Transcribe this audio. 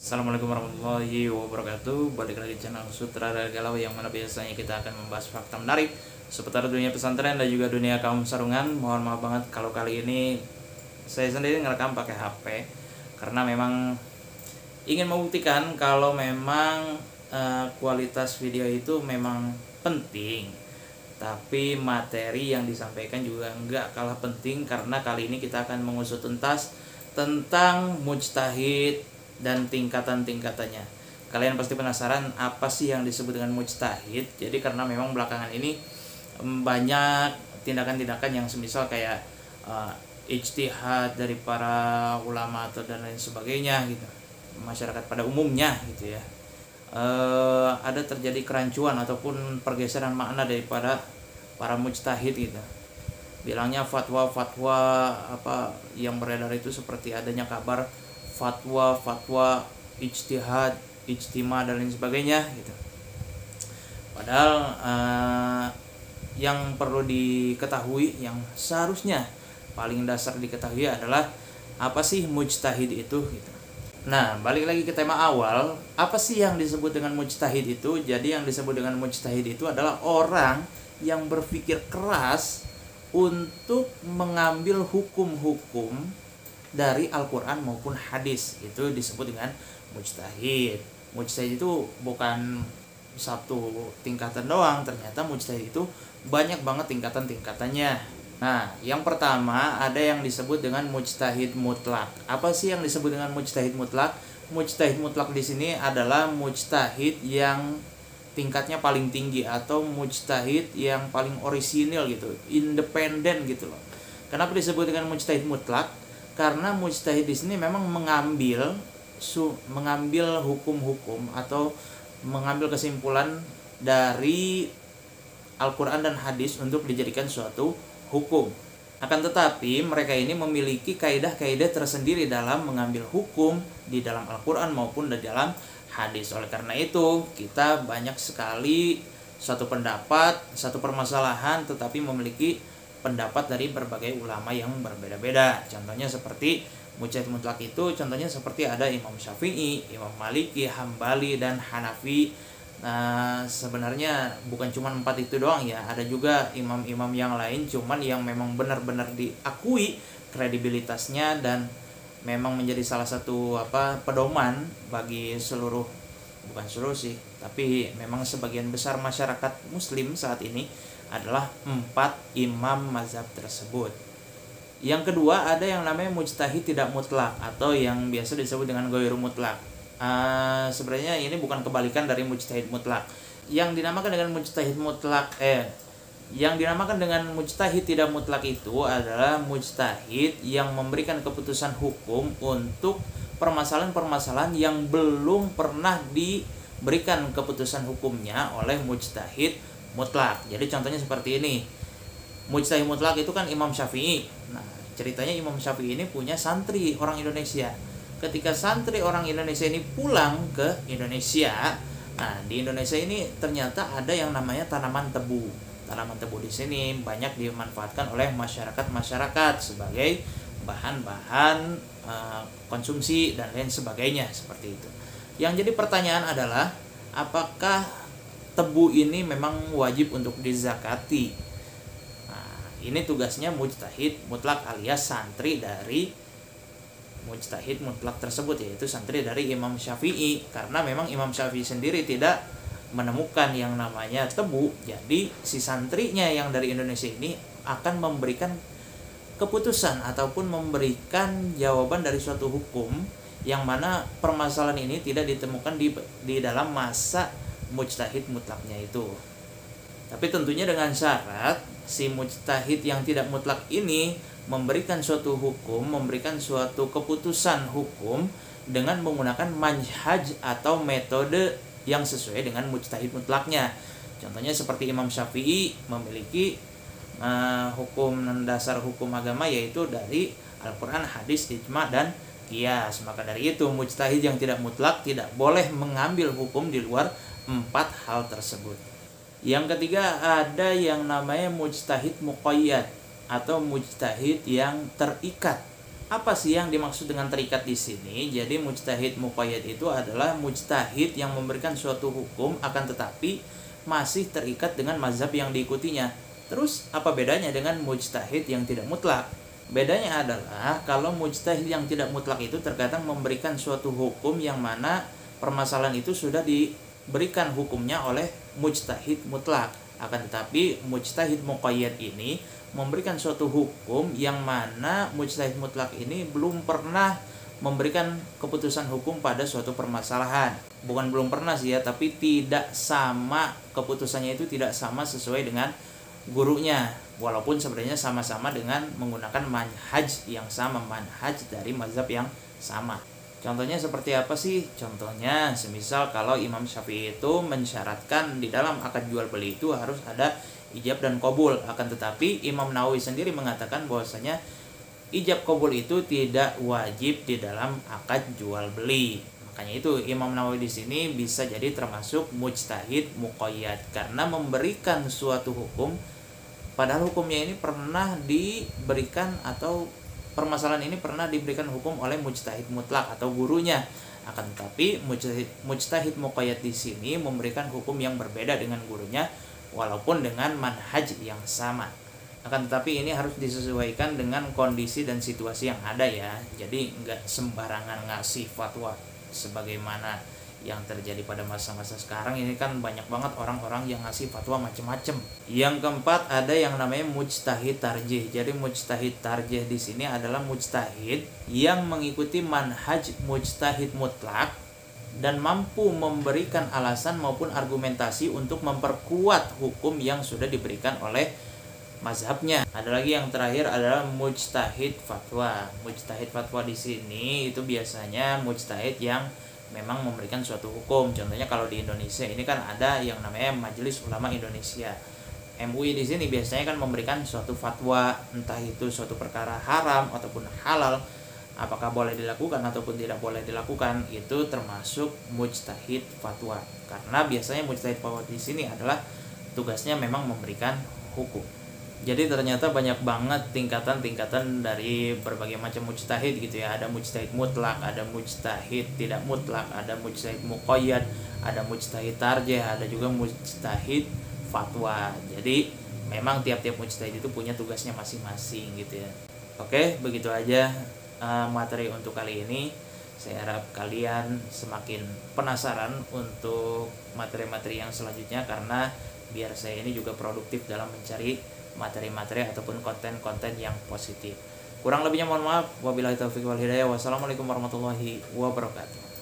Assalamualaikum warahmatullahi wabarakatuh. Balik lagi channel Sutradara Galau, yang mana biasanya kita akan membahas fakta menarik seputar dunia pesantren dan juga dunia kaum sarungan. Mohon maaf banget kalau kali ini saya sendiri ngerekam pakai HP karena memang ingin membuktikan kalau memang kualitas video itu memang penting, tapi materi yang disampaikan juga enggak kalah penting, karena kali ini kita akan mengusut tuntas tentang mujtahid dan tingkatan-tingkatannya. Kalian pasti penasaran apa sih yang disebut dengan mujtahid. Jadi karena memang belakangan ini banyak tindakan-tindakan yang semisal kayak ijtihad dari para ulama atau dan lain sebagainya gitu, masyarakat pada umumnya gitu ya. Ada terjadi kerancuan ataupun pergeseran makna daripada para mujtahid gitu. Bilangnya fatwa-fatwa apa yang beredar itu seperti adanya kabar fatwa ijtihad, ijtima dan lain sebagainya gitu. Padahal yang perlu diketahui, yang seharusnya paling dasar diketahui adalah apa sih mujtahid itu gitu. Nah, balik lagi ke tema awal, apa sih yang disebut dengan mujtahid itu? Jadi yang disebut dengan mujtahid itu adalah orang yang berpikir keras untuk mengambil hukum-hukum dari Al-Quran maupun hadis. Itu disebut dengan mujtahid. Mujtahid itu bukan satu tingkatan doang, ternyata mujtahid itu banyak banget tingkatan-tingkatannya. Nah, yang pertama ada yang disebut dengan mujtahid mutlak. Apa sih yang disebut dengan mujtahid mutlak? Mujtahid mutlak di sini adalah mujtahid yang tingkatnya paling tinggi, atau mujtahid yang paling orisinil gitu, independen gitu loh. Kenapa disebut dengan mujtahid mutlak? Karena mujtahid di sini memang mengambil hukum-hukum atau mengambil kesimpulan dari Al-Quran dan hadis untuk dijadikan suatu hukum. Akan tetapi mereka ini memiliki kaidah-kaidah tersendiri dalam mengambil hukum di dalam Al-Quran maupun di dalam hadis. Oleh karena itu kita banyak sekali satu pendapat, satu permasalahan, tetapi memiliki pendapat dari berbagai ulama yang berbeda-beda. Contohnya seperti mujtahid mutlak itu, contohnya seperti ada Imam Syafi'i, Imam Maliki, Hambali, dan Hanafi. Nah, sebenarnya bukan cuma 4 itu doang ya, ada juga imam-imam yang lain, cuman yang memang benar-benar diakui kredibilitasnya dan memang menjadi salah satu pedoman bagi seluruh, bukan seluruh sih, tapi memang sebagian besar masyarakat muslim saat ini adalah 4 imam mazhab tersebut. Yang kedua ada yang namanya mujtahid tidak mutlak, atau yang biasa disebut dengan ghairu mutlak. Sebenarnya ini bukan kebalikan dari mujtahid mutlak. Yang dinamakan dengan mujtahid mutlak tidak mutlak itu adalah mujtahid yang memberikan keputusan hukum untuk permasalahan-permasalahan yang belum pernah diberikan keputusan hukumnya oleh mujtahid mutlak. Jadi contohnya seperti ini. Mujtahid mutlak itu kan Imam Syafi'i. Nah, ceritanya Imam Syafi'i ini punya santri orang Indonesia. Ketika santri orang Indonesia ini pulang ke Indonesia, nah di Indonesia ini ternyata ada yang namanya tanaman tebu. Tanaman tebu di sini banyak dimanfaatkan oleh masyarakat sebagai bahan-bahan konsumsi dan lain sebagainya seperti itu. Yang jadi pertanyaan adalah, apakah tebu ini memang wajib untuk dizakati? Nah, ini tugasnya mujtahid mutlak alias santri dari mujtahid mutlak tersebut, yaitu santri dari Imam Syafi'i. Karena memang Imam Syafi'i sendiri tidak menemukan yang namanya tebu, jadi si santrinya yang dari Indonesia ini akan memberikan keputusan ataupun memberikan jawaban dari suatu hukum yang mana permasalahan ini tidak ditemukan di dalam masa mujtahid mutlaknya itu. Tapi tentunya dengan syarat si mujtahid yang tidak mutlak ini memberikan suatu hukum, memberikan suatu keputusan hukum dengan menggunakan manhaj atau metode yang sesuai dengan mujtahid mutlaknya. Contohnya seperti Imam Syafi'i memiliki hukum dasar hukum agama, yaitu dari Al-Quran, hadis, ijma, dan qiyas. Maka dari itu mujtahid yang tidak mutlak tidak boleh mengambil hukum di luar 4 hal tersebut. Yang ketiga ada yang namanya mujtahid muqayyad atau mujtahid yang terikat. Apa sih yang dimaksud dengan terikat di sini? Jadi mujtahid muqayyad itu adalah mujtahid yang memberikan suatu hukum akan tetapi masih terikat dengan mazhab yang diikutinya. Terus apa bedanya dengan mujtahid yang tidak mutlak? Bedanya adalah kalau mujtahid yang tidak mutlak itu terkadang memberikan suatu hukum yang mana permasalahan itu sudah diberikan hukumnya oleh mujtahid mutlak. Akan tetapi mujtahid muqayyad ini memberikan suatu hukum yang mana mujtahid mutlak ini belum pernah memberikan keputusan hukum pada suatu permasalahan. Bukan belum pernah sih ya, tapi tidak sama, keputusannya itu tidak sama sesuai dengan gurunya, walaupun sebenarnya sama-sama dengan menggunakan manhaj yang sama, manhaj dari mazhab yang sama. Contohnya seperti apa sih? Contohnya semisal kalau Imam Syafi'i itu mensyaratkan di dalam akad jual beli itu harus ada ijab dan qabul, akan tetapi Imam Nawawi sendiri mengatakan bahwasanya ijab qabul itu tidak wajib di dalam akad jual beli. Makanya itu Imam Nawawi di sini bisa jadi termasuk mujtahid muqayyad karena memberikan suatu hukum padahal hukumnya ini pernah diberikan atau permasalahan ini pernah diberikan hukum oleh mujtahid mutlak atau gurunya. Akan tetapi mujtahid muqayyad di sini memberikan hukum yang berbeda dengan gurunya walaupun dengan manhaj yang sama. Akan tetapi ini harus disesuaikan dengan kondisi dan situasi yang ada ya. Jadi nggak sembarangan ngasih fatwa sebagaimana yang terjadi pada masa-masa sekarang ini kan banyak banget orang-orang yang ngasih fatwa macam-macam. Yang keempat ada yang namanya mujtahid tarjih. Jadi mujtahid tarjih di sini adalah mujtahid yang mengikuti manhaj mujtahid mutlak dan mampu memberikan alasan maupun argumentasi untuk memperkuat hukum yang sudah diberikan oleh mazhabnya. Ada lagi yang terakhir adalah mujtahid fatwa. Mujtahid fatwa di sini itu biasanya mujtahid yang memang memberikan suatu hukum. Contohnya kalau di Indonesia ini kan ada yang namanya Majelis Ulama Indonesia. MUI di sini biasanya kan memberikan suatu fatwa, entah itu suatu perkara haram ataupun halal, apakah boleh dilakukan ataupun tidak boleh dilakukan, itu termasuk mujtahid fatwa. Karena biasanya mujtahid fatwa di sini adalah tugasnya memang memberikan hukum. Jadi ternyata banyak banget tingkatan-tingkatan dari berbagai macam mujtahid gitu ya. Ada mujtahid mutlak, ada mujtahid tidak mutlak, ada mujtahid muqayyad, ada mujtahid tarjih, ada juga mujtahid fatwa. Jadi memang tiap-tiap mujtahid itu punya tugasnya masing-masing gitu ya. Oke, begitu aja materi untuk kali ini. Saya harap kalian semakin penasaran untuk materi-materi yang selanjutnya karena biar saya ini juga produktif dalam mencari materi-materi ataupun konten-konten yang positif. Kurang lebihnya mohon maaf. Wabillahi taufiq wal hidayah. Wassalamualaikum warahmatullahi wabarakatuh.